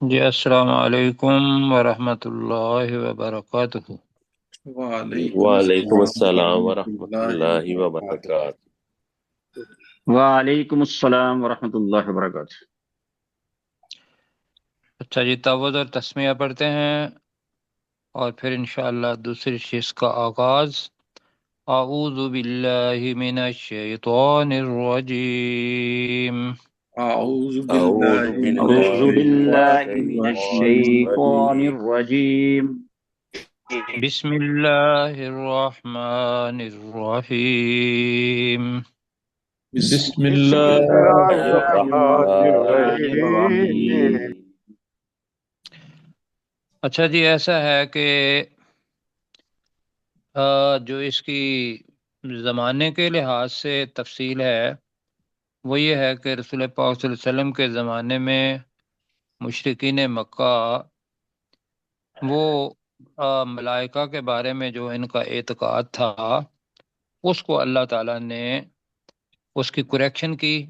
جی السلام علیکم ورحمۃ اللہ وبرکاتہ۔ وعلیکم وعلیکم السلام السلام ورحمۃ ورحمۃ اللہ اللہ وبرکاتہ۔ وبرکاتہ۔ وعلیکم السلام ورحمۃ اللہ وبرکاتہ۔ اچھا جی، تعوذ اور تسمیہ پڑھتے ہیں اور پھر انشاءاللہ دوسری چیز کا آغاز۔ اعوذ باللہ من الشیطان الرجیم۔ اعوذ اعوذ باللہ من اعوذ باللہ من الشیطان باللہ من الشیطان الشیطان الرجیم۔ الرجیم۔ الرجیم۔ بسم اللہ الرحمن الرحیم۔ بسم بسم اللہ اللہ الرحمن الرحمن الرحیم۔ الرحیم۔ اچھا جی، ایسا ہے کہ جو اس کی زمانے کے لحاظ سے تفصیل ہے وہ یہ ہے کہ رسول پاک صلی اللہ علیہ وسلم کے زمانے میں مشرکین مکہ وہ ملائکہ کے بارے میں جو ان کا اعتقاد تھا اس کو اللہ تعالیٰ نے اس کی کریکشن کی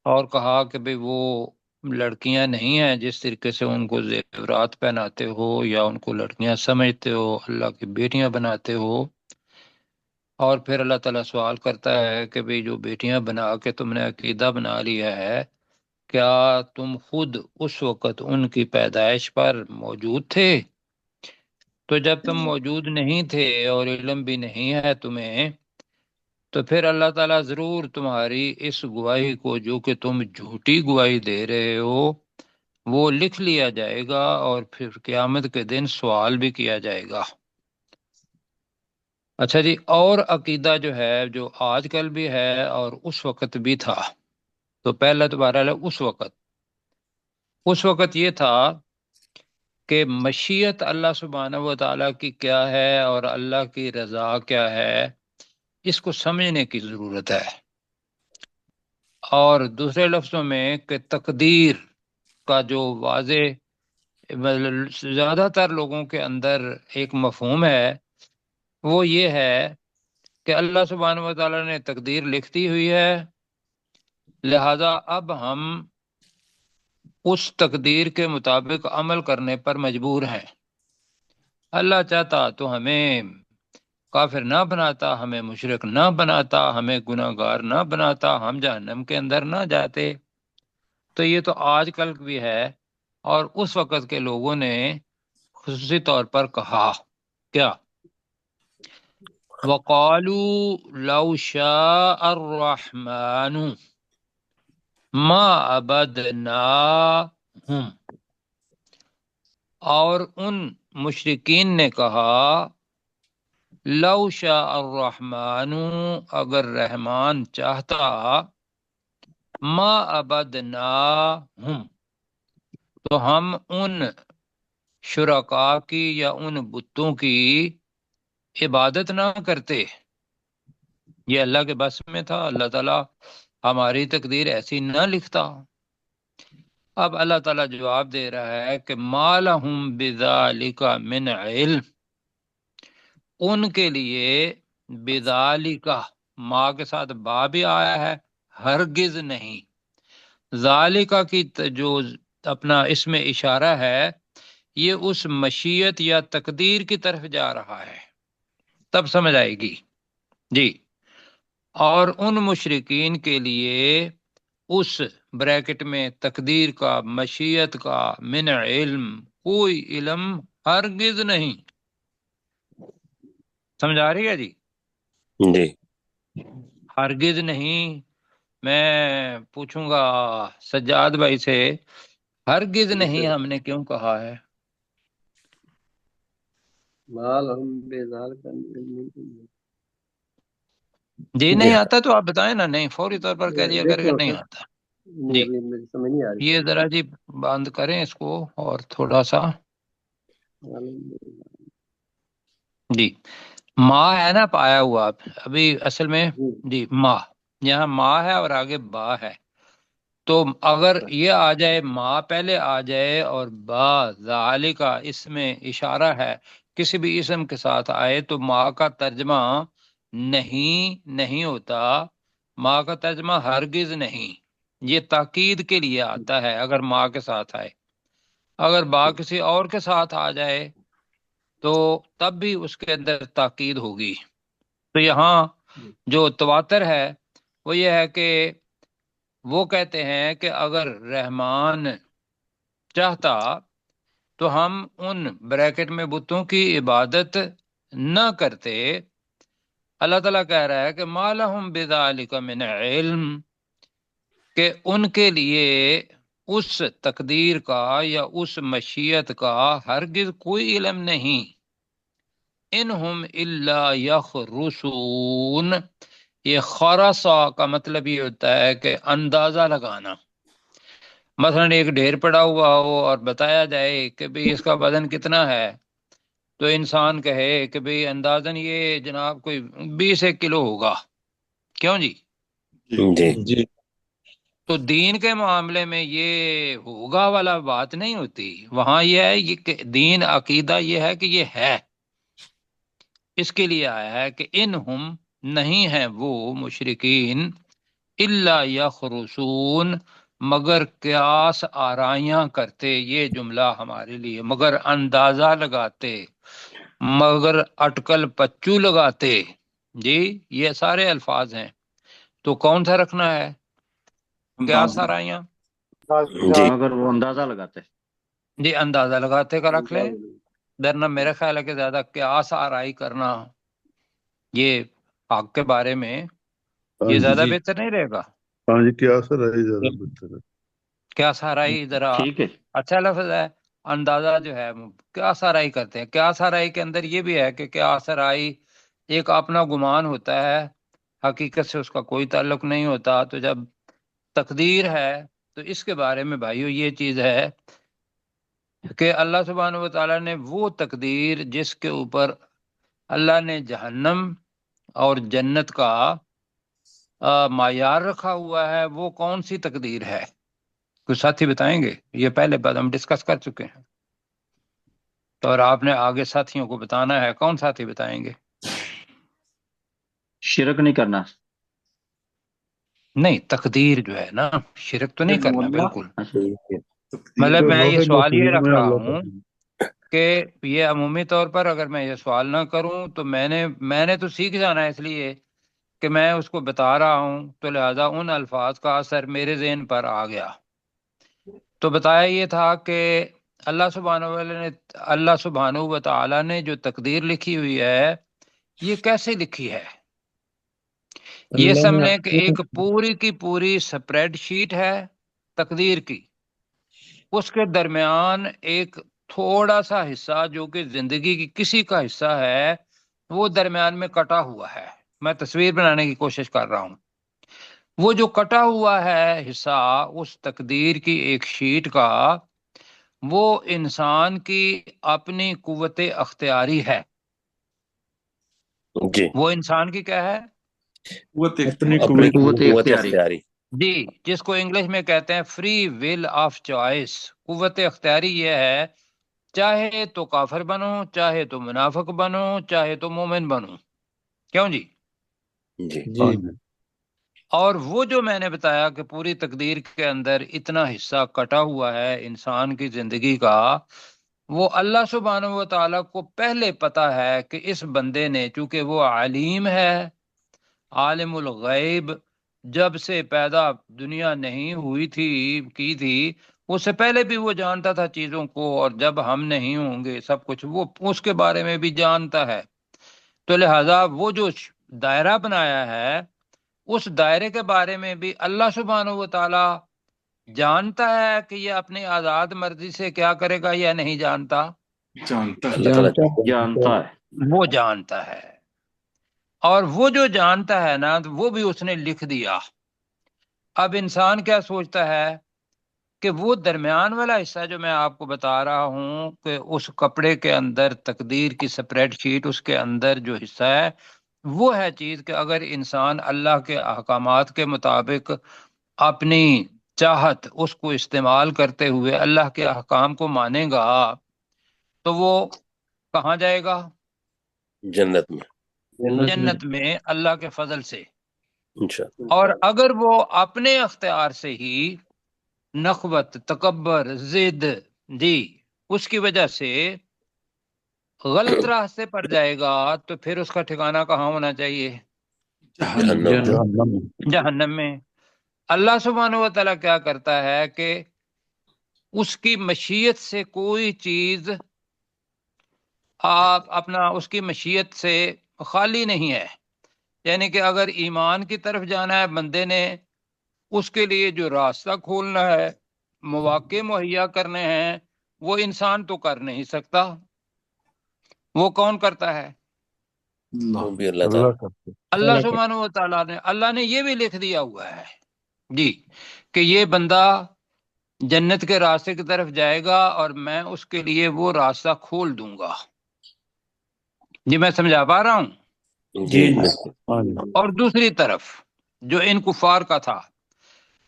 اور کہا کہ بھئی وہ لڑکیاں نہیں ہیں جس طریقے سے ان کو زیورات پہناتے ہو یا ان کو لڑکیاں سمجھتے ہو، اللہ کی بیٹیاں بناتے ہو۔ اور پھر اللہ تعالیٰ سوال کرتا ہے کہ بھئی جو بیٹیاں بنا کے تم نے عقیدہ بنا لیا ہے، کیا تم خود اس وقت ان کی پیدائش پر موجود تھے؟ تو جب تم موجود نہیں تھے اور علم بھی نہیں ہے تمہیں، تو پھر اللہ تعالیٰ ضرور تمہاری اس گواہی کو جو کہ تم جھوٹی گواہی دے رہے ہو وہ لکھ لیا جائے گا اور پھر قیامت کے دن سوال بھی کیا جائے گا۔ اچھا جی، اور عقیدہ جو ہے جو آج کل بھی ہے اور اس وقت بھی تھا، تو پہلا تو بہرحال اس وقت یہ تھا کہ مشیت اللہ سبحانہ و تعالیٰ کی کیا ہے اور اللہ کی رضا کیا ہے، اس کو سمجھنے کی ضرورت ہے۔ اور دوسرے لفظوں میں کہ تقدیر کا جو واضح زیادہ تر لوگوں کے اندر ایک مفہوم ہے وہ یہ ہے کہ اللہ سبحانہ و تعالیٰ نے تقدیر لکھ دی ہوئی ہے، لہذا اب ہم اس تقدیر کے مطابق عمل کرنے پر مجبور ہیں۔ اللہ چاہتا تو ہمیں کافر نہ بناتا، ہمیں مشرک نہ بناتا، ہمیں گناہ گار نہ بناتا، ہم جہنم کے اندر نہ جاتے۔ تو یہ تو آج کل بھی ہے، اور اس وقت کے لوگوں نے خصوصی طور پر کہا کیا؟ وَقَالُوا لَوْ شَاءَ الرَّحْمَنُ مَا عَبَدْنَاهُمْ، اور ان مشرکین نے کہا لو شاء الرحمن، اگر رحمان چاہتا، ما عبدناہم، تو ہم ان شرکاء کی یا ان بتوں کی عبادت نہ کرتے۔ یہ اللہ کے بس میں تھا، اللہ تعالیٰ ہماری تقدیر ایسی نہ لکھتا۔ اب اللہ تعالیٰ جواب دے رہا ہے کہ ما لہم بذالک من علم، ان کے لیے بذالک، ماں کے ساتھ با بھی آیا ہے، ہرگز نہیں، ذالکہ کی جو اپنا اس میں اشارہ ہے یہ اس مشیت یا تقدیر کی طرف جا رہا ہے، تب سمجھ آئے گی جی۔ اور ان مشرکین کے لیے اس بریکٹ میں تقدیر کا، مشیت کا، من علم، کوئی علم ہرگز نہیں۔ سمجھ آ رہی ہے جی؟ جی ہرگز نہیں۔ میں پوچھوں گا سجاد بھائی سے، ہرگز نہیں ہم نے کیوں کہا ہے؟ جی جی نہیں آتا تو آپ بتائیں نا، نہیں فوری طور پر کہہ دیا کرے گا نہیں آتا جی۔ یہ ذرا جی بند کریں اس کو اور تھوڑا سا جی۔ ماں ہے نا پایا ہوا ابھی اصل میں جی، ماں یہاں ماں ہے اور آگے با ہے، تو اگر یہ آ جائے، ماں پہلے آ جائے اور با ذالکا اس میں اشارہ ہے، کسی بھی اسم کے ساتھ آئے تو ماں کا ترجمہ نہیں ہوتا، ماں کا ترجمہ ہرگز نہیں، یہ تاکید کے لیے آتا ہے اگر ماں کے ساتھ آئے۔ اگر با کسی اور کے ساتھ آ جائے تو تب بھی اس کے اندر تاکید ہوگی۔ تو یہاں جو تواتر ہے وہ یہ ہے کہ وہ کہتے ہیں کہ اگر رحمان چاہتا تو ہم ان بریکٹ میں بتوں کی عبادت نہ کرتے۔ اللہ تعالیٰ کہہ رہا ہے کہ ما لہم بذالک من علم، کہ ان کے لیے اس تقدیر کا یا اس مشیت کا ہرگز کوئی علم نہیں۔ انہم الا یخرصون، یہ خرصا کا مطلب یہ ہوتا ہے کہ اندازہ لگانا۔ مثلا ایک ڈھیر پڑا ہوا ہو اور بتایا جائے کہ بھئی اس کا وزن کتنا ہے، تو انسان کہے کہ بھئی اندازاً یہ جناب کوئی 20 کلو ہوگا، کیوں جی؟ جی جی تو دین کے معاملے میں یہ ہوگا والا بات نہیں ہوتی، وہاں یہ ہے یہ کہ دین عقیدہ یہ ہے کہ یہ ہے۔ اس کے لیے آیا ہے کہ انہم، نہیں ہیں وہ مشرکین، الا یخرصون، مگر قیاس آرائیاں کرتے، یہ جملہ ہمارے لیے، مگر اندازہ لگاتے، مگر اٹکل پچو لگاتے۔ جی یہ سارے الفاظ ہیں، تو کون سا رکھنا ہے؟ قیاس آرائیاں؟ جی مگر وہ اندازہ لگاتے ہیں۔ جی اندازہ لگاتے کا رکھ لیں، درنا میرا خیال ہے کہ زیادہ قیاس آرائی کرنا یہ حق کے بارے میں یہ زیادہ جی بہتر نہیں رہے گا؟ ہاں جی، کیا اثر ہے زیادہ بہتر ہے۔ قیاس آرائی ذرا ٹھیک ہے، اچھا لفظ ہے، اندازہ جو ہے قیاس آرائی کرتے ہیں۔ قیاس آرائی کے اندر یہ بھی ہے کہ قیاس آرائی ایک اپنا گمان ہوتا ہے، حقیقت سے اس کا کوئی تعلق نہیں ہوتا۔ تو جب تقدیر ہے تو اس کے بارے میں بھائیو یہ چیز ہے کہ اللہ سبحانہ و تعالیٰ نے وہ تقدیر جس کے اوپر اللہ نے جہنم اور جنت کا معیار رکھا ہوا ہے، وہ کون سی تقدیر ہے؟ کچھ ساتھی بتائیں گے؟ یہ پہلے بعد ہم ڈسکس کر چکے ہیں، تو اور آپ نے آگے ساتھیوں کو بتانا ہے۔ کون ساتھی بتائیں گے؟ شرک نہیں کرنا۔ نہیں، تقدیر جو ہے نا، شرک تو نہیں کرنا بالکل۔ اچھا، مطلب میں یہ لوہے سوال یہ محفوظ رکھ میں رہا اللہ ہوں تعالیٰ کہ یہ عمومی طور پر اگر میں یہ سوال نہ کروں تو میں نے تو سیکھ جانا ہے، اس لیے کہ میں اس کو بتا رہا ہوں، تو لہذا ان الفاظ کا اثر میرے ذہن پر آ گیا۔ تو بتایا یہ تھا کہ اللہ سبحانہ و تعالی نے جو تقدیر لکھی ہوئی ہے یہ کیسے لکھی ہے؟ یہ اللہ نے سمجھیں کہ ایک پوری کی پوری سپریڈ شیٹ ہے تقدیر کی، اس کے درمیان ایک تھوڑا سا حصہ جو کہ زندگی کی کسی کا حصہ ہے وہ درمیان میں کٹا ہوا ہے۔ میں تصویر بنانے کی کوشش کر رہا ہوں۔ وہ جو کٹا ہوا ہے حصہ اس تقدیر کی ایک شیٹ کا، وہ انسان کی اپنی قوت اختیاری ہے۔ جی وہ انسان کی کیا ہے؟ اپنی اپنی قوت قوت اختیاری۔ اختیاری۔ جی، جس کو انگلش میں کہتے ہیں فری ول آف چوائس۔ قوت اختیاری یہ ہے، چاہے تو کافر بنو، چاہے تو منافق بنو، چاہے تو مومن بنو، کیوں جی؟ جی جی اور وہ جو میں نے بتایا کہ پوری تقدیر کے اندر اتنا حصہ کٹا ہوا ہے انسان کی زندگی کا، وہ اللہ سبحانہ و تعالیٰ کو پہلے پتا ہے کہ اس بندے نے، چونکہ وہ علیم ہے، عالم الغیب، جب سے پیدا دنیا نہیں ہوئی کی تھی اس سے پہلے بھی وہ جانتا تھا چیزوں کو، اور جب ہم نہیں ہوں گے سب کچھ وہ اس کے بارے میں بھی جانتا ہے۔ تو لہذا وہ جو دائرہ بنایا ہے اس دائرے کے بارے میں بھی اللہ سبحانہ و تعالی جانتا ہے کہ یہ اپنی آزاد مرضی سے کیا کرے گا یا نہیں جانتا؟ جانتا ہے۔ اللہ تعالیٰ جانتا ہے۔ وہ جانتا ہے، اور وہ جو جانتا ہے نا وہ بھی اس نے لکھ دیا۔ اب انسان کیا سوچتا ہے کہ وہ درمیان والا حصہ جو میں آپ کو بتا رہا ہوں کہ اس کپڑے کے اندر تقدیر کی سپریڈ شیٹ، اس کے اندر جو حصہ ہے وہ ہے چیز کہ اگر انسان اللہ کے احکامات کے مطابق اپنی چاہت اس کو استعمال کرتے ہوئے اللہ کے احکام کو مانے گا تو وہ کہاں جائے گا؟ جنت میں جنت میں اللہ کے فضل سے۔ انشاءاللہ۔ اور اگر وہ اپنے اختیار سے ہی نخوت، تکبر، ضد، جی اس کی وجہ سے غلط راستے پر جائے گا تو پھر اس کا ٹھکانہ کہاں ہونا چاہیے؟ جہنم۔ جہنم میں۔ اللہ سبحانہ و تعالیٰ کیا کرتا ہے کہ اس کی مشیت سے کوئی چیز آپ اپنا اس کی مشیت سے خالی نہیں ہے، یعنی کہ اگر ایمان کی طرف جانا ہے بندے نے، اس کے لیے جو راستہ کھولنا ہے، مواقع مہیا کرنے ہیں، وہ انسان تو کر نہیں سکتا، وہ کون کرتا ہے؟ وہ بھی اللہ اللہ تعالیٰ۔ کرتے اللہ سبحانہ و تعالیٰ نے، اللہ نے یہ بھی لکھ دیا ہوا ہے جی کہ یہ بندہ جنت کے راستے کی طرف جائے گا اور میں اس کے لیے وہ راستہ کھول دوں گا۔ جی میں سمجھا پا رہا ہوں؟ جی بالکل۔ ہاں جی اور دوسری طرف جو ان کفار کا تھا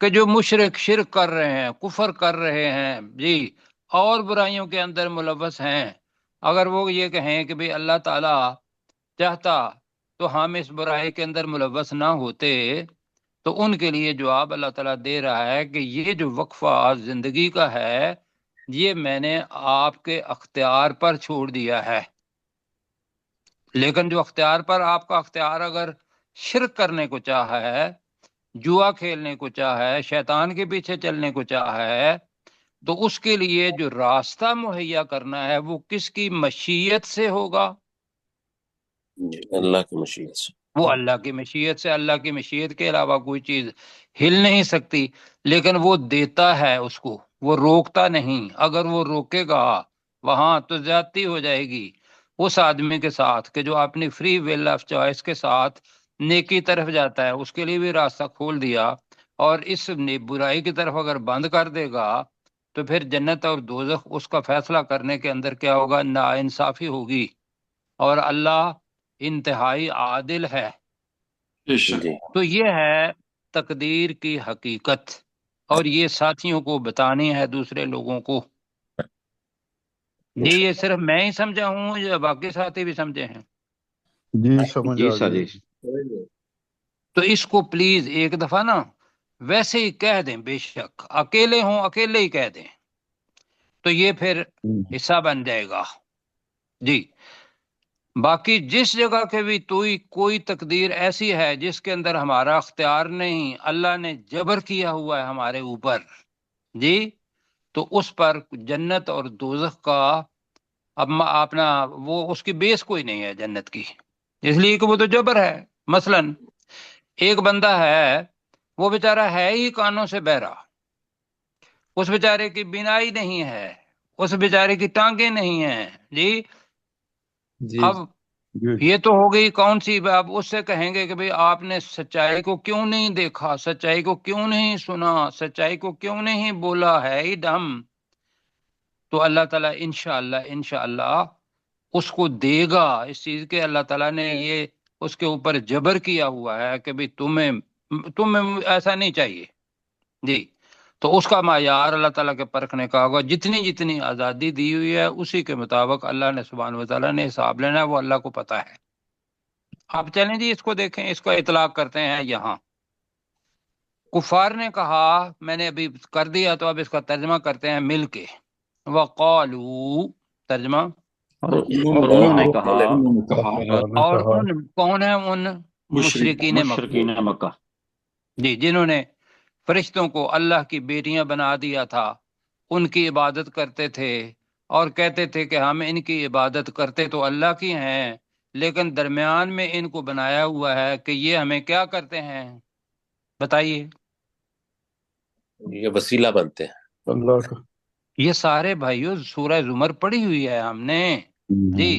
کہ جو مشرک شرک کر رہے ہیں، کفر کر رہے ہیں جی، اور برائیوں کے اندر ملوث ہیں، اگر وہ یہ کہیں کہ بھی اللہ تعالیٰ چاہتا تو ہم اس برائی کے اندر ملوث نہ ہوتے، تو ان کے لیے جواب اللہ تعالیٰ دے رہا ہے کہ یہ جو وقفہ زندگی کا ہے یہ میں نے آپ کے اختیار پر چھوڑ دیا ہے، لیکن جو اختیار پر آپ کا اختیار اگر شرک کرنے کو چاہا ہے، جوا کھیلنے کو چاہا ہے، شیطان کے پیچھے چلنے کو چاہا ہے، تو اس کے لیے جو راستہ مہیا کرنا ہے وہ کس کی مشیت سے ہوگا؟ جی اللہ کی مشیت سے۔ وہ اللہ کی مشیت سے۔ اللہ کی مشیت کے علاوہ کوئی چیز ہل نہیں سکتی، لیکن وہ دیتا ہے اس کو، وہ روکتا نہیں۔ اگر وہ روکے گا وہاں تو زیادتی ہو جائے گی اس آدمی کے ساتھ کہ جو اپنی فری ول آف چوائس کے ساتھ نیکی طرف جاتا ہے، اس کے لیے بھی راستہ کھول دیا، اور اس برائی کی طرف اگر بند کر دے گا تو پھر جنت اور دوزخ اس کا فیصلہ کرنے کے اندر کیا ہوگا؟ ناانصافی ہوگی، اور اللہ انتہائی عادل ہے۔ جی تو یہ ہے تقدیر کی حقیقت، اور یہ ساتھیوں کو بتانی ہے دوسرے لوگوں کو۔ جی یہ صرف میں ہی سمجھا ہوں یا باقی ساتھی بھی سمجھے ہیں؟ جی سمجھ جی آ سر گئی جی۔ تو اس کو پلیز ایک دفعہ نا ویسے ہی کہہ دیں، بے شک اکیلے ہوں اکیلے ہی کہہ دیں، تو یہ پھر حصہ بن جائے گا۔ جی باقی جس جگہ کے بھی کوئی تقدیر ایسی ہے جس کے اندر ہمارا اختیار نہیں، اللہ نے جبر کیا ہوا ہے ہمارے اوپر جی، تو اس پر جنت اور دوزخ کا اپنا وہ اس کی بیس کوئی نہیں ہے جنت کی، اس لیے کہ وہ تو جبر ہے۔ مثلا ایک بندہ ہے، وہ بیچارہ ہے ہی کانوں سے بہرا، اس بیچارے کی بینائی نہیں ہے، اس بیچارے کی ٹانگیں نہیں ہیں جی، اب یہ تو ہو گئی کون سی؟ اب اس سے کہیں گے کہ بھئی آپ نے سچائی کو کیوں نہیں دیکھا، سچائی کو کیوں نہیں سنا، سچائی کو کیوں نہیں بولا، ہے ہی ڈم۔ تو اللہ تعالیٰ انشاءاللہ اس کو دے گا اس چیز کے۔ اللہ تعالیٰ نے یہ اس کے اوپر جبر کیا ہوا ہے کہ بھئی تمہیں ایسا نہیں چاہیے جی، تو اس کا معیار اللہ تعالیٰ کے پرکھنے کا ہوگا۔ جتنی آزادی دی ہوئی ہے اسی کے مطابق اللہ نے سبحانہ و تعالیٰ نے حساب لینا ہے، وہ اللہ کو پتہ ہے۔ آپ چلیں جی اس کو دیکھیں، اس کا اطلاق کرتے ہیں یہاں۔ کفار نے کہا، میں نے ابھی کر دیا تو اب اس کا ترجمہ کرتے ہیں مل کے۔ وقالو، ترجمہ، اور انہوں نے کہا، اور ان کون ہیں؟ ان مشرکین مشرکین مکہ، جی، جنہوں نے فرشتوں کو اللہ کی بیٹیاں بنا دیا تھا، ان کی عبادت کرتے تھے اور کہتے تھے کہ ہم ان کی عبادت کرتے تو اللہ کی ہیں، لیکن درمیان میں ان کو بنایا ہوا ہے کہ یہ ہمیں کیا کرتے ہیں؟ بتائیے۔ یہ وسیلہ بنتے ہیں۔ اللہ کا یہ سارے بھائیوں سورہ زمر پڑھی ہوئی ہے ہم نے جی،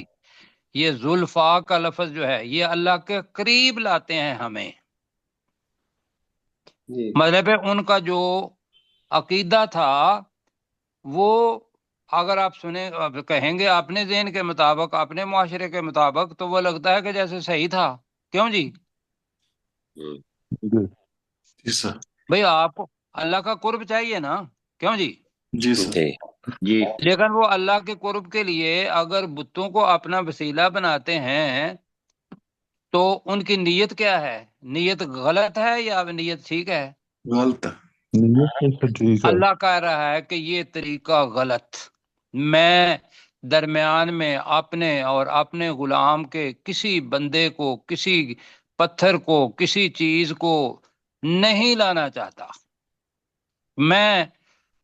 یہ زلفا کا لفظ جو ہے یہ اللہ کے قریب لاتے ہیں ہمیں، مطلب ہے ان کا جو عقیدہ تھا وہ، اگر آپ سنیں کہیں گے اپنے ذہن کے مطابق، اپنے معاشرے کے مطابق، تو وہ لگتا ہے کہ جیسے صحیح تھا۔ کیوں جی؟ جی سر بھئی آپ کو اللہ کا قرب چاہیے نا، کیوں جی؟ جی سر جی جی لیکن وہ اللہ کے قرب کے لیے اگر بتوں کو اپنا وسیلہ بناتے ہیں تو ان کی نیت کیا ہے؟ نیت غلط ہے یا نیت ٹھیک ہے؟ غلط نیت تو ٹھیک ہے اللہ کہہ رہا ہے کہ یہ طریقہ غلط، میں درمیان میں اپنے اور اپنے غلام کے کسی بندے کو، کسی پتھر کو، کسی چیز کو نہیں لانا چاہتا۔ میں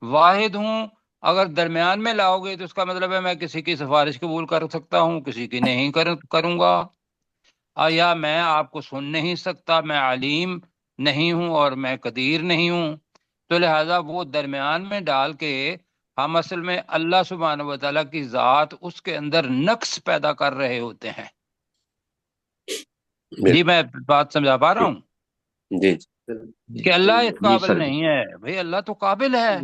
واحد ہوں، اگر درمیان میں لاؤ گے تو اس کا مطلب ہے میں کسی کی سفارش قبول کر سکتا ہوں، کسی کی نہیں کروں گا، یا میں آپ کو سن نہیں سکتا، میں علیم نہیں ہوں اور میں قدیر نہیں ہوں۔ تو لہذا وہ درمیان میں ڈال کے ہم اصل میں اللہ سبحانہ و تعالیٰ کی ذات، اس کے اندر نقص پیدا کر رہے ہوتے ہیں۔ جی میں بات سمجھا پا رہا ہوں جی کہ اللہ اس جی قابل سر، نہیں ہے؟ بھئی اللہ تو قابل ہے۔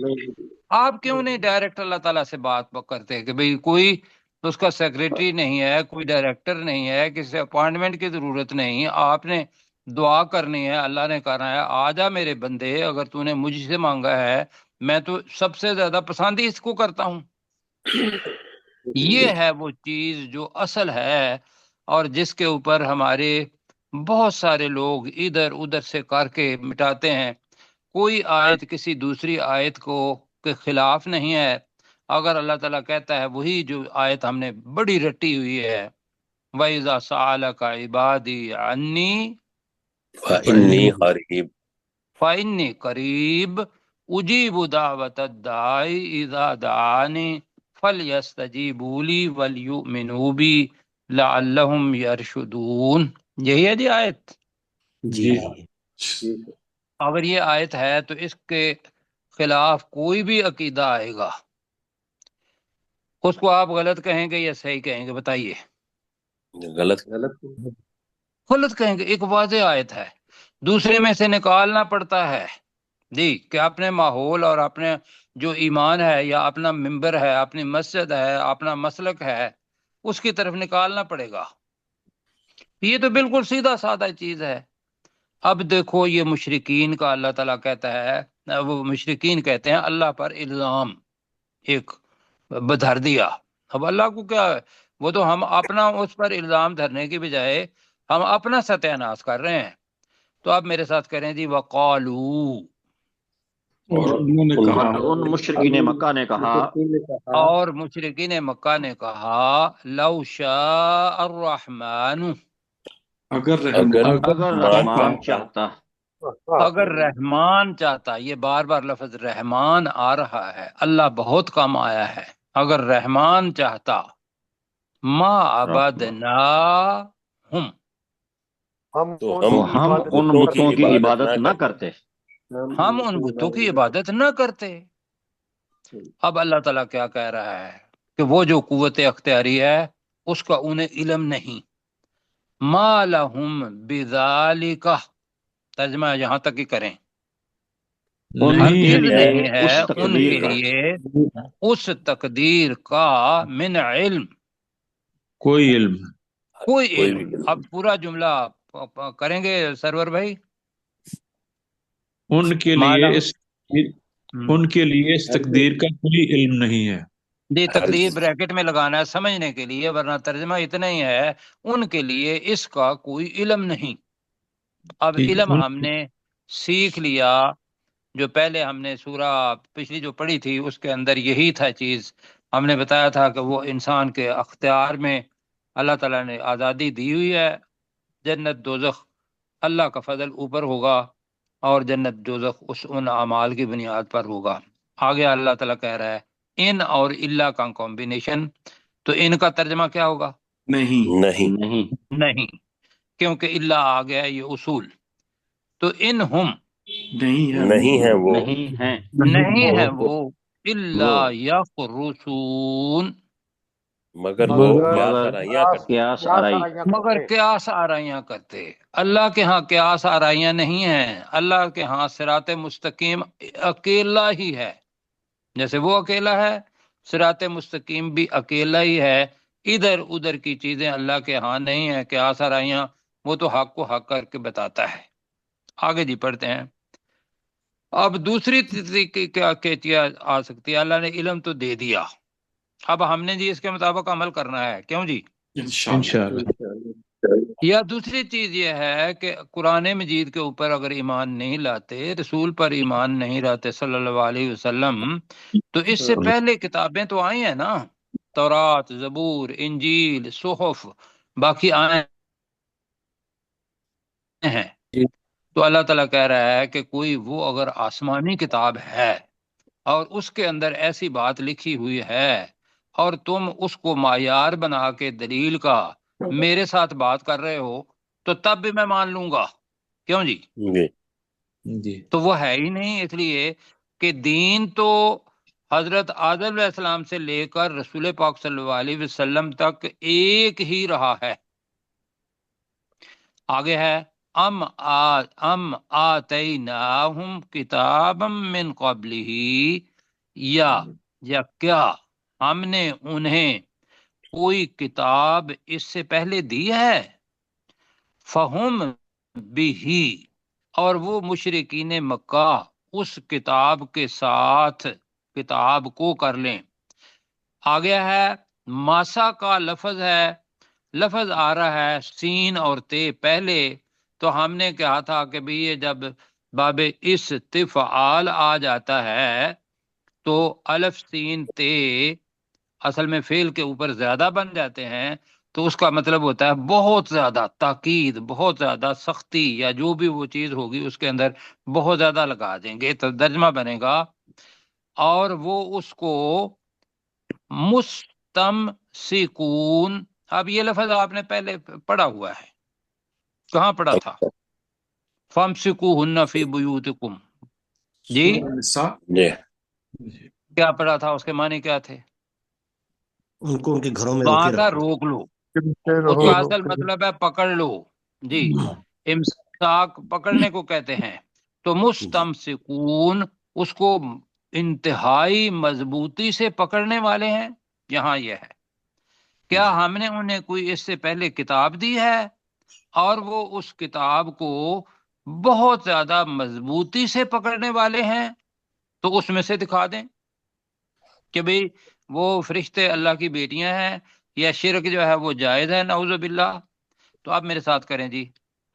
آپ کیوں نہیں ڈائریکٹ اللہ تعالیٰ سے بات کرتے کہ بھئی کوئی اس کا سیکریٹری نہیں ہے، کوئی ڈائریکٹر نہیں ہے، کسی اپوائنٹمنٹ کی ضرورت نہیں، آپ نے دعا کرنی ہے، اللہ نے کہنا ہے آ جا میرے بندے، اگر تو نے مجھ سے مانگا ہے میں تو سب سے زیادہ پسند ہی اس کو کرتا ہوں۔ یہ ہے وہ چیز جو اصل ہے، اور جس کے اوپر ہمارے بہت سارے لوگ ادھر ادھر سے کر کے مٹاتے ہیں۔ کوئی آیت کسی دوسری آیت کو کے خلاف نہیں ہے۔ اگر اللہ تعالیٰ کہتا ہے وہی جو آیت ہم نے بڑی رٹی ہوئی ہے، وَإِذَا سَأَلَكَ عِبَادِي عَنِّي فَإِنِّي قَرِيبٌ فَإِنِّي قَرِيبٌ أُجِيبُ دَعْوَةَ الدَّاعِ إِذَا دَعَانِ فَلْيَسْتَجِيبُوا لِي وَلْيُؤْمِنُوا بِي لَعَلَّهُمْ يَرْشُدُونَ۔ یہی ہے جی آیت۔ جی اگر یہ آیت ہے تو اس کے خلاف کوئی بھی عقیدہ آئے گا، اس کو آپ غلط کہیں گے یا صحیح کہیں گے؟ بتائیے۔ غلط غلط کہیں گے۔ ایک واضح آیت ہے، دوسرے میں سے نکالنا پڑتا ہے جی، کہ اپنے ماحول اور اپنے جو ایمان ہے یا اپنا ممبر ہے، اپنی مسجد ہے، اپنا مسلک ہے، اس کی طرف نکالنا پڑے گا۔ یہ تو بالکل سیدھا سادہ چیز ہے۔ اب دیکھو یہ مشرکین کا اللہ تعالیٰ کہتا ہے، وہ مشرکین کہتے ہیں اللہ پر الزام ایک دھر دیا۔ اب اللہ کو کیا ہے، وہ تو ہم اپنا اس پر الزام دھرنے کی بجائے ہم اپنا ستیہ ناش کر رہے ہیں۔ تو آپ میرے ساتھ کریں جی، وقالو، اور انہوں نے کہا، ان مشرکین مکہ نے کہا، اور مشرکین مکہ نے کہا لو شاء الرحمن، اگر اگر رحمان چاہتا۔ اگر رحمان چاہتا، یہ بار بار لفظ رحمان آ رہا ہے، اللہ بہت کم آیا ہے۔ اگر رحمان چاہتا، ما عبدناہم، تو تو ہم ان بتوں کی عبادت نہ کرتے۔ ہم ان بتوں کی عبادت نہ کرتے۔ اب اللہ تعالیٰ کیا کہہ رہا ہے کہ وہ جو قوت اختیاری ہے اس کا انہیں علم نہیں۔ ما لہم بذالک، ترجمہ یہاں تک ہی کریں، ان کے ہرگز لیے نہیں ہے اس ان تقدیر کے کا لیے اس تقدیر کا من علم، کوئی علم کوئی کوئی علم۔ بھی اب پورا جملہ کریں گے سرور بھائی؟ ان کے مالا، لیے ان کے لیے اس تقدیر کا کوئی علم نہیں ہے۔ یہ تقدیر بریکٹ میں لگانا ہے سمجھنے کے لیے، ورنہ ترجمہ اتنا ہی ہے، ان کے لیے اس کا کوئی علم نہیں۔ اب علم ہم نے سیکھ لیا، جو پہلے ہم نے سورہ پچھلی جو پڑھی تھی اس کے اندر یہی تھا چیز، ہم نے بتایا تھا کہ وہ انسان کے اختیار میں اللہ تعالیٰ نے آزادی دی ہوئی ہے۔ جنت دوزخ اللہ کا فضل اوپر ہوگا، اور جنت دوزخ ان اعمال کی بنیاد پر ہوگا۔ آگے اللہ تعالیٰ کہہ رہا ہے ان اور اللہ کا کمبینیشن، تو ان کا ترجمہ کیا ہوگا؟ نہیں نہیں، کیونکہ اللہ آ گیا ہے، یہ اصول۔ تو ان ہم، نہیں ہے وہ، نہیں ہے وہ، الا یخرسون، مگر وہ قیاس آرائیاں کرتے۔ قیاس آرائی۔ مگر قیاس آرائیاں کرتے۔ اللہ کے ہاں قیاس آرائیاں نہیں ہیں، اللہ کے ہاں صراط مستقیم اکیلا ہی ہے۔ جیسے وہ اکیلا ہے، صراط مستقیم بھی اکیلا ہی ہے۔ ادھر ادھر کی چیزیں اللہ کے ہاں نہیں ہیں، قیاس آرائیاں، وہ تو حق کو حق کر کے بتاتا ہے۔ آگے جی پڑھتے ہیں۔ اب دوسری طریقے کیا کیفیت آ سکتی ہے، اللہ نے علم تو دے دیا، اب ہم نے جی اس کے مطابق عمل کرنا ہے، کیوں جی؟ انشاءاللہ۔ یا دوسری چیز یہ ہے کہ قرآن مجید کے اوپر اگر ایمان نہیں لاتے، رسول پر ایمان نہیں لاتے صلی اللہ علیہ وسلم، تو اس سے پہلے کتابیں تو آئی ہیں نا، تورات، زبور، انجیل، صحف، باقی آئے ہیں۔ تو اللہ تعالیٰ کہہ رہا ہے کہ کوئی وہ اگر آسمانی کتاب ہے اور اس کے اندر ایسی بات لکھی ہوئی ہے اور تم اس کو معیار بنا کے دلیل کا میرے ساتھ بات کر رہے ہو تو تب بھی میں مان لوں گا، کیوں جی؟ جی تو وہ ہے ہی نہیں، اس لیے کہ دین تو حضرت آدم علیہ السلام سے لے کر رسول پاک صلی اللہ علیہ وسلم تک ایک ہی رہا ہے۔ آگے ہے ام آتیناہم کتابا من قبلہ، یا کیا ہم نے انہیں کوئی کتاب اس سے پہلے دی ہے؟ فہم بھی، اور وہ مشرکین مکہ اس کتاب کے ساتھ کتاب کو کر لیں۔ آگے ہے ماسا کا لفظ ہے، لفظ آ رہا ہے سین اور تے پہلے، تو ہم نے کہا تھا کہ بھی یہ جب باب استفعال آ جاتا ہے تو الف سین تے اصل میں فعل کے اوپر زیادہ بن جاتے ہیں، تو اس کا مطلب ہوتا ہے بہت زیادہ تاکید، بہت زیادہ سختی، یا جو بھی وہ چیز ہوگی اس کے اندر بہت زیادہ لگا دیں گے تو ترجمہ بنے گا۔ اور وہ اس کو مستمسکون، اب یہ لفظ آپ نے پہلے پڑھا ہوا ہے، کہاں پڑھا تھا؟ فَامْسِكُوهُنَّ فِي بُيُوتِكُمْ، جی سورہ النساء، کیا پڑھا تھا؟ اس کے معنی کیا تھے؟ ان کو ان کے گھروں میں روکے باندھا رکھو۔ روک لو، روکے اس رہو کا اصل روکے مطلب ہے پکڑ لو، جی امساک پکڑنے کو کہتے ہیں۔ تو مستمسکون اس کو انتہائی مضبوطی سے پکڑنے والے ہیں، یہاں یہ ہے کیا ہم نے انہیں کوئی اس سے پہلے کتاب دی ہے اور وہ اس کتاب کو بہت زیادہ مضبوطی سے پکڑنے والے ہیں؟ تو اس میں سے دکھا دیں کہ بھئی وہ فرشتے اللہ کی بیٹیاں ہیں یا شرک جو ہے وہ جائز ہے، نعوذ باللہ۔ تو آپ میرے ساتھ کریں جی،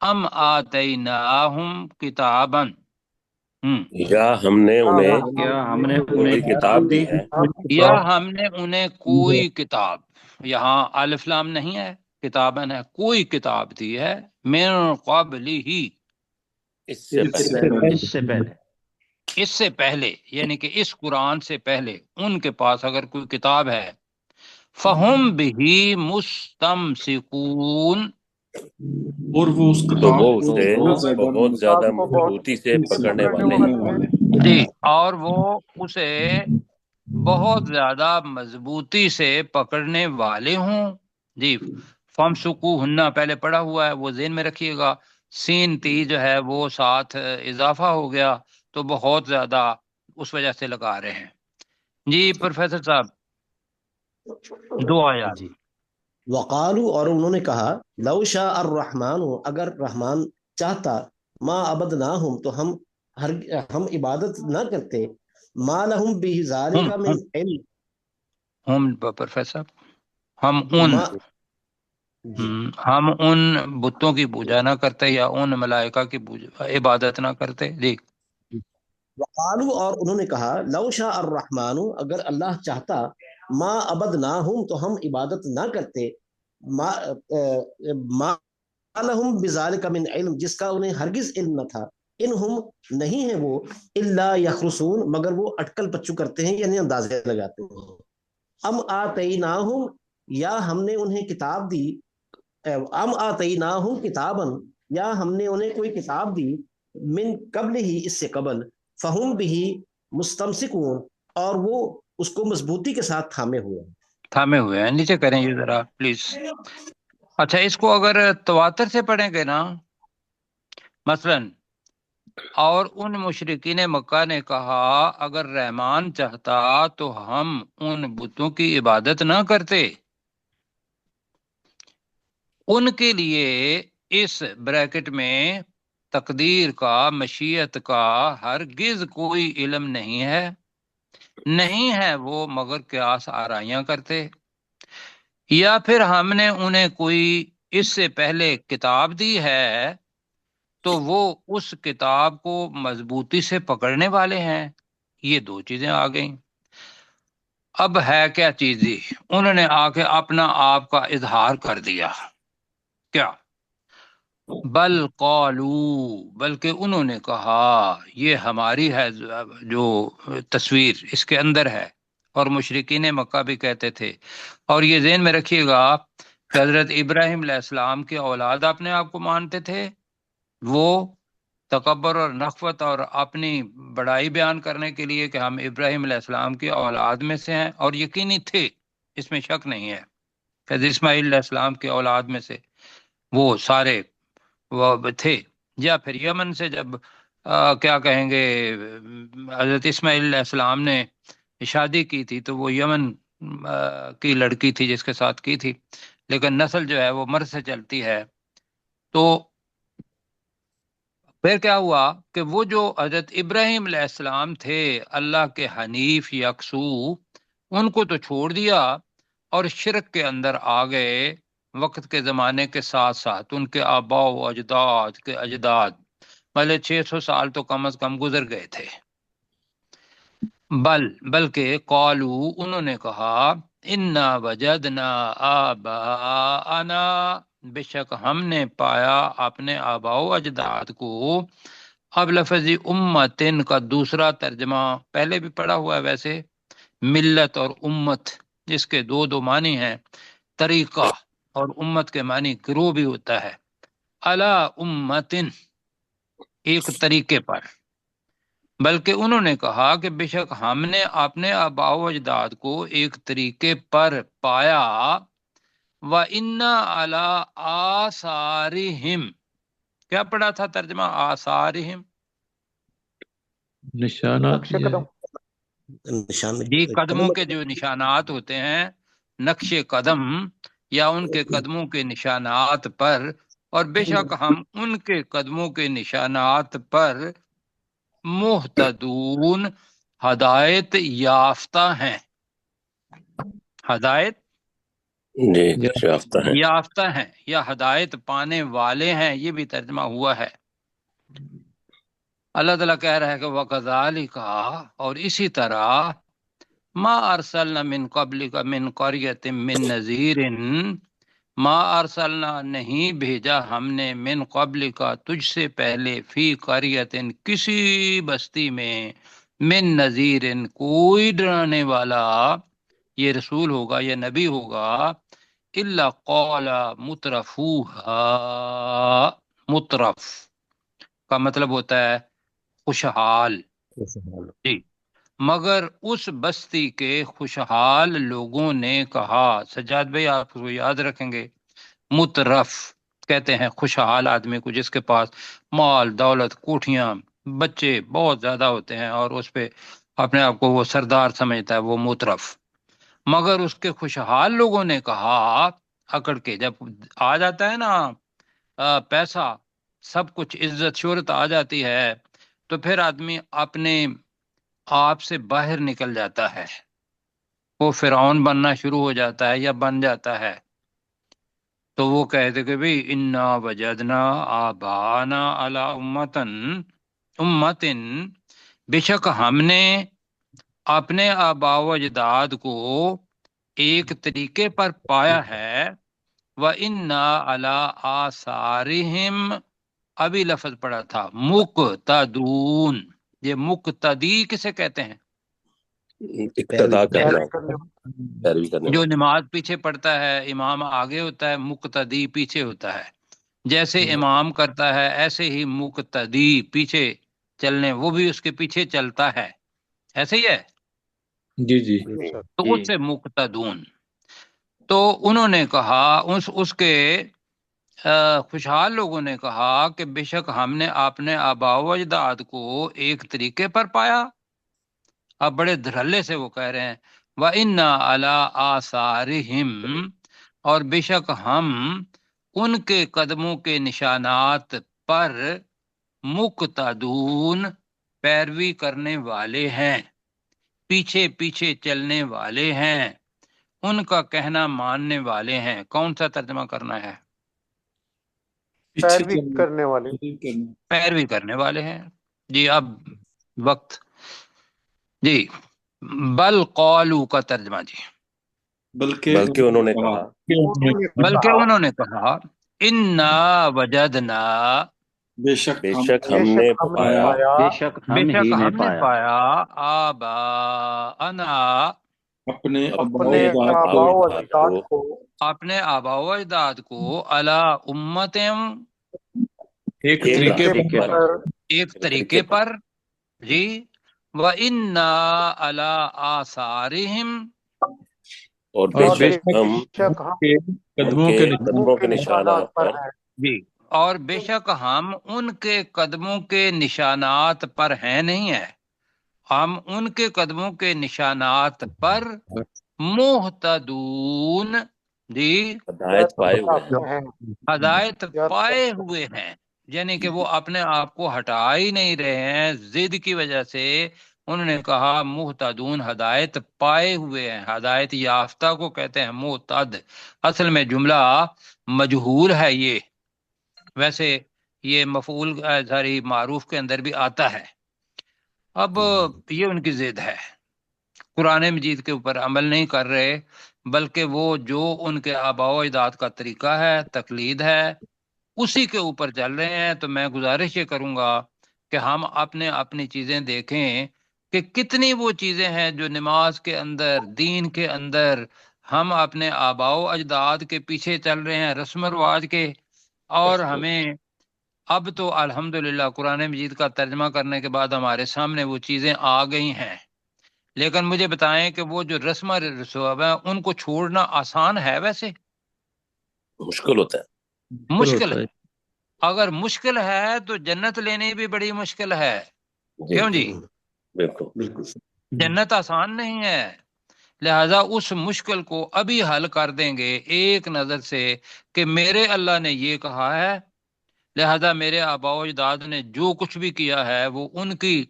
ام آتیناہم کتابا، یا ہم نے انہیں کیا ہم نے کوئی انہیں کتاب دی ہے، یا ہم نے انہیں کوئی کتاب، یہاں الف لام نہیں ہے، کتابن ہے، کوئی کتاب دی ہے، من قبلہ، اس سے پہلے، اس سے پہلے۔ اس سے پہلے، یعنی کہ اس قرآن سے پہلے ان کے پاس اگر کوئی کتاب ہے، فہم بھی مستمسکون، اور وہ اس تو کتاب وہ کو اسے بہت زیادہ مضبوطی سے پکڑنے والے ہیں۔ جی، اور وہ اسے بہت زیادہ مضبوطی سے پکڑنے والے ہوں، جی۔ فَامْسُكُوهُنَّ پہلے پڑھا ہوا ہے، وہ ذہن میں رکھیے گا، سین تی جو ہے وہ ساتھ اضافہ ہو گیا تو بہت زیادہ اس وجہ سے لگا رہے ہیں۔ جی پروفیسر صاحب، دو آیات۔ جی، وقالو، اور انہوں نے کہا، لو شاء الرحمن، اگر رحمان چاہتا، ما عبدناہم، تو ہم عبادت نہ کرتے، ما لہم بہ ذالک من علم، ہم پروفیسر ہم ان ما جی ہم ان بتوں کی پوجا نہ کرتے یا ان ملائکہ کی عبادت نہ کرتے، جی۔ وقالو، اور انہوں نے کہا، لو شاء الرحمن، اگر اللہ چاہتا، ما عبدناہم، تو ہم عبادت نہ کرتے، ما ما لہم بذالک من علم، جس کا انہیں ہرگز علم نہ تھا، انہم، نہیں ہے وہ، الا یخرسون، مگر وہ اٹکل پچو کرتے ہیں، یعنی اندازے لگاتے ہیں۔ ام آتیناہم، یا ہم نے انہیں کتاب دی، ام آتیناہم کتابا، یا ہم نے انہیں کوئی کتاب دی، من قبل ہی، اس سے قبل، فہم بھی مستمسکون، اور وہ اس کو مضبوطی کے ساتھ تھامے ہوئے ہیں۔ تھامے ہوئے ہیں، نیچے کریں یہ ذرا پلیز۔ اچھا، اس کو اگر تواتر سے پڑھیں گے نا، مثلا اور ان مشرکین مکہ نے کہا اگر رحمان چاہتا تو ہم ان بتوں کی عبادت نہ کرتے، ان کے لیے اس بریکٹ میں تقدیر کا، مشیت کا ہرگز کوئی علم نہیں ہے، نہیں ہے وہ مگر قیاس آرائیاں کرتے، یا پھر ہم نے انہیں کوئی اس سے پہلے کتاب دی ہے تو وہ اس کتاب کو مضبوطی سے پکڑنے والے ہیں. یہ دو چیزیں آ گئیں. اب ہے کیا چیز دی؟ انہوں نے آ کے اپنا آپ کا اظہار کر دیا. کیا؟ بل قالو، بلکہ انہوں نے کہا، یہ ہماری ہے جو تصویر اس کے اندر ہے، اور مشرکین مکہ بھی کہتے تھے. اور یہ ذہن میں رکھیے گا کہ حضرت ابراہیم علیہ السلام کے اولاد اپنے آپ کو مانتے تھے. وہ تکبر اور نخوت اور اپنی بڑائی بیان کرنے کے لیے کہ ہم ابراہیم علیہ السلام کی اولاد میں سے ہیں، اور یقینی تھے، اس میں شک نہیں ہے کہ اسماعیل علیہ السلام کی اولاد میں سے وہ سارے وہ تھے. یا پھر یمن سے جب کیا کہیں گے حضرت اسماعیل علیہ السلام نے شادی کی تھی تو وہ یمن کی لڑکی تھی جس کے ساتھ کی تھی، لیکن نسل جو ہے وہ مرد سے چلتی ہے. تو پھر کیا ہوا کہ وہ جو حضرت ابراہیم علیہ السلام تھے اللہ کے حنیف یکسو، ان کو تو چھوڑ دیا اور شرک کے اندر آ گئے. وقت کے زمانے کے ساتھ ساتھ ان کے آباء و اجداد کے اجداد مطلب 600 سال تو کم از کم گزر گئے تھے. بلکہ قالو، انہوں نے کہا، انا وجدنا آباءنا، بے شک ہم نے پایا اپنے آباء و اجداد کو. اب لفظ امتن کا دوسرا ترجمہ پہلے بھی پڑھا ہوا ہے ویسے، ملت اور امت، جس کے دو معنی ہیں، طریقہ اور امت کے معنی گروہ بھی ہوتا ہے. الا امتن، ایک طریقے پر. بلکہ انہوں نے کہا کہ بے شک ہم نے اپنے آباء و اجداد کو ایک طریقے پر پایا. وَإِنَّا عَلَىٰ آثَارِهِمْ، کیا پڑھا تھا ترجمہ آثارہم؟ نشانات نشان جی، قدموں کے جو نشانات ہوتے ہیں، نقش قدم یا ان کے قدموں کے نشانات پر. اور بے شک ہم ان کے قدموں کے نشانات پر محتدون، ہدایت یافتہ ہیں. ہدایت جی یافتہ ہیں. یافتہ ہیں یا ہدایت پانے والے ہیں، یہ بھی ترجمہ ہوا ہے. اللہ تعالیٰ کہہ رہا ہے کہ وَكَذَلِكَ، اور اسی طرح، ما ارسلنا من قبلک من قریۃ من نذیر، ما ارسلنا نہیں بھیجا ہم نے من قبل کا تجھ سے پہلے، فی قریۃ کسی بستی میں، من نذیر کوئی ڈرانے والا، یہ رسول ہوگا یا نبی ہوگا، الا قال مترفوہا، مترف کا مطلب ہوتا ہے خوشحال. جی، مگر اس بستی کے خوشحال لوگوں نے کہا. سجاد بھائی آپ کو یاد رکھیں گے، مترف کہتے ہیں خوشحال آدمی کو جس کے پاس مال دولت کوٹھیاں بچے بہت زیادہ ہوتے ہیں اور اس پہ اپنے آپ کو وہ سردار سمجھتا ہے، وہ مترف. مگر اس کے خوشحال لوگوں نے کہا، اکڑ کے جب آ جاتا ہے نا پیسہ، سب کچھ عزت شہرت آ جاتی ہے، تو پھر آدمی اپنے آپ سے باہر نکل جاتا ہے، وہ فرعون بننا شروع ہو جاتا ہے یا بن جاتا ہے. تو وہ کہتے کہ بھئی انا وجدنا آبانا علی امتن، بے شک ہم نے اپنے آباء و اجداد کو ایک طریقے پر پایا ہے. وَإِنَّا عَلَىٰ آثَارِهِمْ، ابھی لفظ پڑا تھا مقتدون. یہ مقتدی کسے کہتے ہیں؟ اقتدا کرنا، پیروی کرنے جو والا. نماز پیچھے پڑھتا ہے، امام آگے ہوتا ہے، مقتدی پیچھے ہوتا ہے. جیسے امام کرتا ہے ایسے ہی مقتدی پیچھے چلنے، وہ بھی اس کے پیچھے چلتا ہے، ایسے ہی ہے. جی جی تو اس سے مقتدون. تو انہوں نے کہا، اس کے خوشحال لوگوں نے کہا کہ بے شک ہم نے اپنے آباء و اجداد کو ایک طریقے پر پایا. اب بڑے دھڑلے سے وہ کہہ رہے ہیں وَإِنَّا عَلَىٰ آثَارِهِمْ، اور بے شک ہم ان کے قدموں کے نشانات پر مقتدون، پیروی کرنے والے ہیں، پیچھے پیچھے چلنے والے ہیں، ان کا کہنا ماننے والے ہیں. کون سا ترجمہ کرنا ہے؟ پیروی پیروی کرنے والے ہیں. جی اب وقت. جی بل قولو کا ترجمہ. جی بلکہ انہوں نے کہا انہوں نے کہا انا وجدنا، بے شک بے شک ہم نے پایا بے شک ہم ہی نے پایا آباءنا، اپنے اپنے آباء و اجداد کو اپنے آباء و اجداد کو علی امتم، ایک ایک طریقے طریقے پر پر ایک طریقے پر. جی وَإِنَّا عَلَىٰ آثَارِهِمْ، اور بے اور بے شک ہم شک کے قدموں ان کے کے قدموں کے نشانات پر جی اور بے شک ہم ان کے قدموں کے نشانات پر ہیں نہیں ہے، ہم ان کے قدموں کے نشانات پر محتدون، جی ہدایت پائے ہوئے ہیں. ہدایت پائے ہوئے ہیں. یعنی کہ وہ اپنے آپ کو ہٹا ہی نہیں رہے ہیں، ضد کی وجہ سے انہوں نے کہا محتدون، ہدایت پائے ہوئے ہیں. ہدایت یافتہ کو کہتے ہیں محتد. اصل میں جملہ مجہول ہے یہ، ویسے یہ مفعول ساری معروف کے اندر بھی آتا ہے. اب یہ ان کی ضد ہے، قرآن مجید کے اوپر عمل نہیں کر رہے، بلکہ وہ جو ان کے آباء و اجداد کا طریقہ ہے، تقلید ہے، اسی کے اوپر چل رہے ہیں. تو میں گزارش یہ کروں گا کہ ہم اپنی چیزیں دیکھیں کہ کتنی وہ چیزیں ہیں جو نماز کے اندر، دین کے اندر ہم اپنے آباء و اجداد کے پیچھے چل رہے ہیں، رسم و رواج کے. اور ہمیں اب تو الحمدللہ قرآن مجید کا ترجمہ کرنے کے بعد ہمارے سامنے وہ چیزیں آ گئی ہیں. لیکن مجھے بتائیں کہ وہ جو رسم و رسوم ہیں ان کو چھوڑنا آسان ہے؟ ویسے مشکل ہوتا ہے. مشکل ہے. اگر مشکل ہے تو جنت لینی بھی بڑی مشکل ہے. کیوں جی؟ بالکل جنت آسان نہیں ہے. لہذا اس مشکل کو ابھی حل کر دیں گے ایک نظر سے کہ میرے اللہ نے یہ کہا ہے، لہذا میرے آباء و اجداد نے جو کچھ بھی کیا ہے وہ ان کی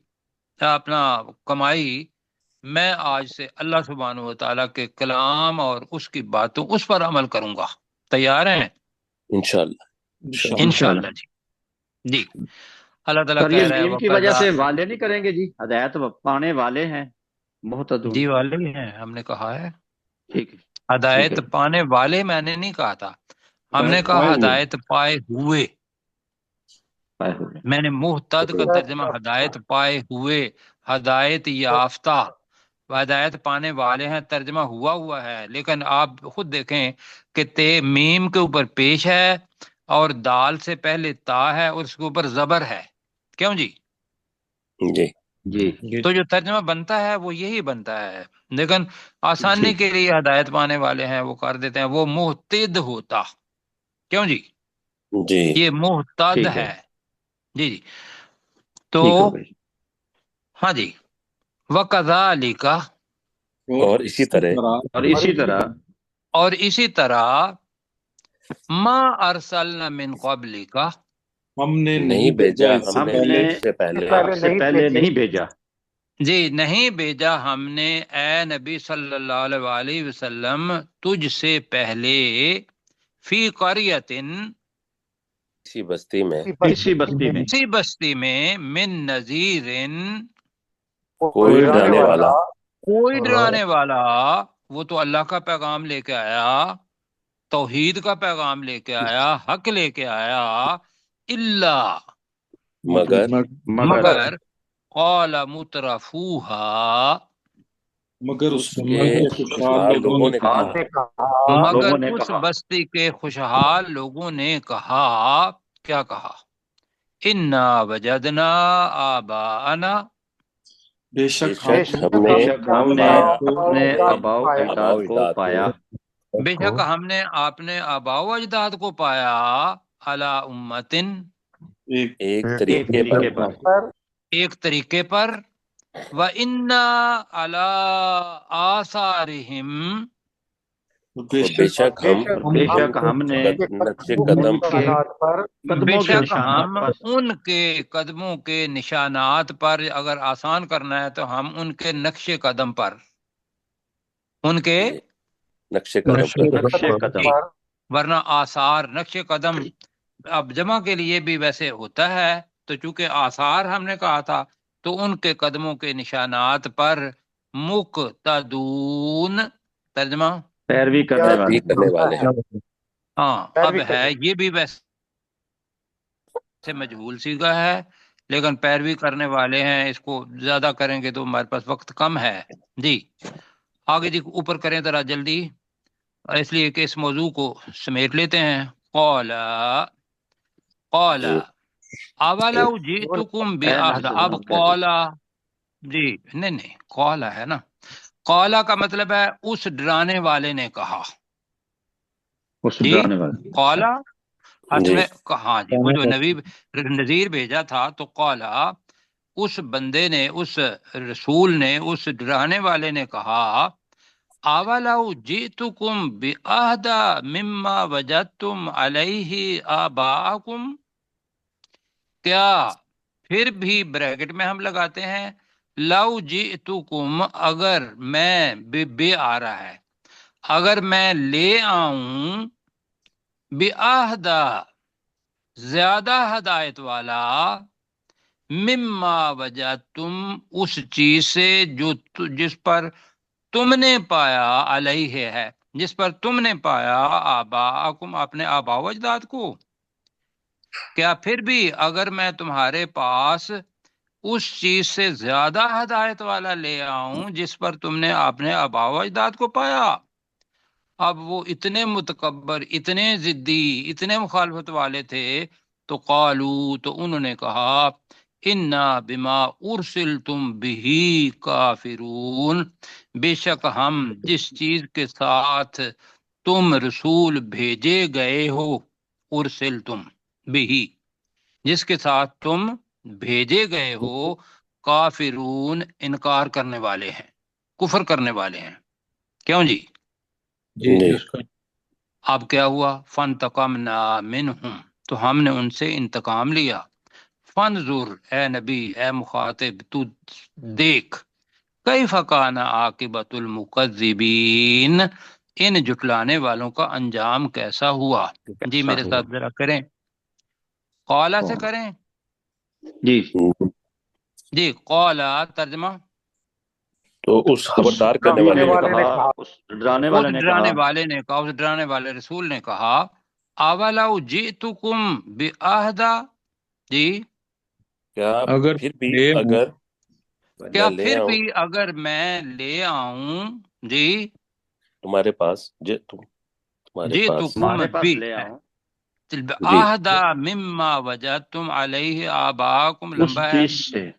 اپنا کمائی، میں آج سے اللہ سبحانہ و تعالیٰ کے کلام اور اس کی باتوں اس پر عمل کروں گا. تیار ہیں؟ انشاءاللہ. انشاءاللہ. جی اللہ تعالیٰ سر کہہ یہ رہے ہیں میم کی وجہ سے والے نہیں کریں گے جی، ہدایت پانے والے ہیں محتدون. جی والے ہی ہیں، ہم نے کہا ہے ٹھیک ہے. ہدایت پانے والے، میں نے نہیں کہا تھا، ہم نے کہا ہدایت پائے ہوئے. میں نے محتد کا ترجمہ ہدایت پائے ہوئے، ہدایت یافتہ، ہدایت پانے والے ہیں ترجمہ ہوا ہے. لیکن آپ خود دیکھیں کہ تے میم کے اوپر پیش ہے اور دال سے پہلے تا ہے اور اس کے اوپر زبر ہے. کیوں جی؟ جی تو جو ترجمہ بنتا ہے وہ یہی بنتا ہے، لیکن آسانی کے لیے ہدایت پانے والے ہیں وہ کر دیتے ہیں وہ محتد ہوتا. کیوں جی؟ جی یہ محتد ہے. جی تو ہاں جی وَكَذَلِكَ، اور اسی طرح ما ارسلنا من قبلک، ہم نے نہیں بھیجا ہم نے اس سے پہلے نہیں بھیجا. جی نہیں بھیجا ہم نے اے نبی صلی اللہ علیہ وسلم تجھ سے پہلے، فی قریۃ، اسی بستی میں من نذیر، کوئی ڈرانے والا. وہ تو اللہ کا پیغام لے کے آیا، توحید کا پیغام لے کے آیا، حق لے کے آیا. الا مگر قال مترفوہا، مگر اس کے خوشحال لوگوں نے کہا، مگر اس بستی کے خوشحال لوگوں نے کہا. کیا کہا؟ انا وجدنا آباءنا، بے شک ہم نے اپنے آباء و اجداد کو پایا، بے شک ہم نے اپنے آباء و اجداد کو پایا، علی امتن، ایک طریقے طریقے پر، وَإِنَّا عَلَىٰ آثَارِهِمْ، بے شک ہم نے نقش قدم بے شک ہم ان کے قدموں کے نشانات پر، اگر آسان کرنا ہے تو ہم ان کے نقش قدم پر، ان کے نقش قدم ورنہ آثار نقش قدم اب جمع کے لیے بھی ویسے ہوتا ہے، تو چونکہ آثار ہم نے کہا تھا تو ان کے قدموں کے نشانات پر مقتدون، ترجمہ پیروی کرنے پیروی والے کرنے والے ہیں۔ ہاں اب ہے یہ بھی ویسے مجہول صیغہ ہے، لیکن پیروی کرنے والے ہیں، اس کو زیادہ کریں گے تو ہمارے پاس وقت کم ہے جی۔ آگے جی اوپر کریں ذرا جلدی، اس لیے کہ اس موضوع کو سمیٹ لیتے ہیں۔ قال جی اولو جئتکم بعہد، اب قالا جی نہیں قالا ہے نا، قالا کا مطلب ہے اس ڈرانے والے نے کہا اس جی، ڈرانے والے۔ قالا اصل جی میں کہا جی، وہ جو نذیر بھیجا تھا تو قالا اس بندے نے، اس رسول نے، اس ڈرانے والے نے کہا اولو جئتکم بعہدا مما وجدتم علیہ آباءکم، کیا پھر بھی بریکٹ میں ہم لگاتے ہیں لو جئتکم، اگر میں بے آ رہا ہے، اگر میں لے آؤں بعہدا زیادہ ہدایت والا مما وجدتم اس چیز سے جو جس پر تم نے پایا، علیہ ہے جس پر تم نے پایا، آباءکم اپنے آبا و اجداد کو، کیا پھر بھی اگر میں تمہارے پاس اس چیز سے زیادہ ہدایت والا لے آؤں جس پر تم نے اپنے آبا و اجداد کو پایا۔ اب وہ اتنے متکبر، اتنے ضدی، اتنے مخالفت والے تھے، تو قالو تو انہوں نے کہا انا بما ارسلتم بہ کافرون، بے شک ہم جس چیز کے ساتھ تم رسول بھیجے گئے ہو، ارسلتم بہ جس کے ساتھ تم بھیجے گئے ہو، کافرون انکار کرنے والے ہیں، کفر کرنے والے ہیں۔ کیوں جی؟ جی جی اس کا اب کیا ہوا؟ فانتقمنا منہم، تو ہم نے ان سے انتقام لیا۔ فانظر اے نبی، اے مخاطب، تو دیکھ کیف کان عاقبۃ المکذبین، ان جٹلانے والوں کا انجام کیسا ہوا۔ جی میرے ساتھ ذرا کریں، قالا سے کریں جی جی، قالا ترجمہ تو اس خبردار کرنے والے نے کہا، اس ڈرانے اس والے نے کہا، ڈرانے والے نے کہا، اس ڈرانے والے رسول نے کہا اولو جئتکم بعہدا، جی کیا اگر پھر بھی لے اگر کیا میں لے پھر آؤں بھی اگر میں لے آؤں، جی تمہارے پاس، تمہارے جی پاس تکم تمہارے پاس بھی لے آؤں جی آہدا مما وجدتم علیہ آباءکم، اس لمبا ہے، چیز سے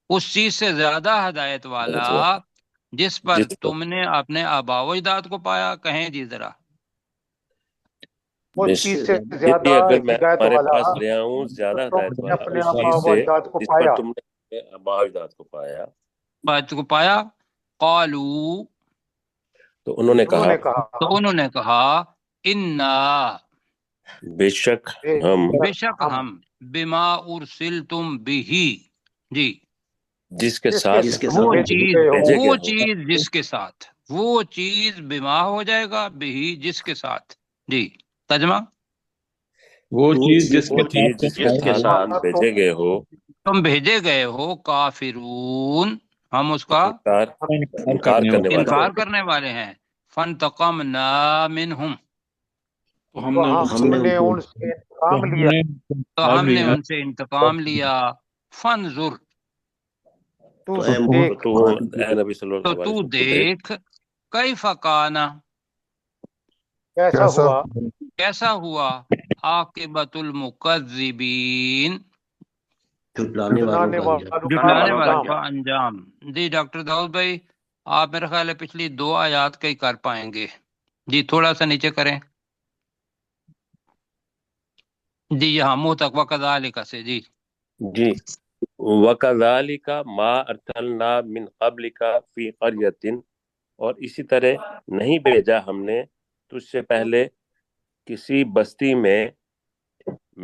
اس چیز سے زیادہ ہدایت والا جس پر جس پر تم نے اپنے آبا و اجداد کو پایا۔ کہیں جی ذرا، پھر بھی اگر میں تمہارے پاس لے آؤں زیادہ ہدایت والا اس چیز سے جس پر تم نے اپنے آباء و اجداد کو پایا، بات کو پایا، قالو تو انہوں نے کہا تو انہوں نے کہا انا بے شک ہم بے شک ہم بما ارسلتم بہ، جی جس کے ساتھ وہ تم چیز بھیجے وہ گئے ہو، چیز جس کے ساتھ، وہ چیز بما ہو جائے گا، بہی جس کے ساتھ، جی ترجمہ وہ چیز جس وہ کے چیز ساتھ جس تم کے آئے کے ہو، ساتھ تم ساتھ بھیجے گئے ہو، تم بھیجے گئے ہو، کافرون ہم اس کا انکار کرنے والے انکار کرنے والے ہیں۔ فانتقمنا منہم، تو ہم نے ان سے تو ہم نے تو انتقام ہم نے لیا ان سے انتقام لیا۔ فانظر تو تو اے تو اے نبی صلی اللہ تو علیہ تو وسلم کو دیکھ دیکھ کیف کان کیسا کیسا ہوا، عاقبۃ المکذبین جھٹلانے والوں کا انجام۔ جٹلانے والوں کا انجام۔ جی ڈاکٹر داؤد بھائی، آپ میرے خیال ہے پچھلی 2 آیات کا ہی کر پائیں گے، جی تھوڑا سا نیچے کریں، جی یہاں منہ تک وَكَذَلِكَ سے، جی جی وَكَذَلِكَ مَا أَرْسَلْنَا مِنْ قَبْلِكَ فِي قَرْيَةٍ، اور اسی طرح نہیں بھیجا ہم نے تجھ سے پہلے کسی بستی میں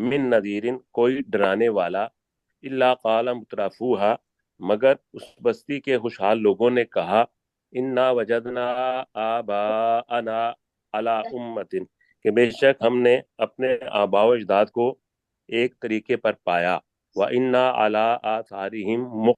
من نذیرن کوئی ڈرانے والا، الا قال مترفوها مگر اس بستی کے خوشحال لوگوں نے کہا انا وجدنا آباءنا علی امت کہ بے شک ہم نے اپنے آباء و اجداد کو ایک طریقے پر پایا، وَإِنَّا عَلَىٰ آثَارِهِمْ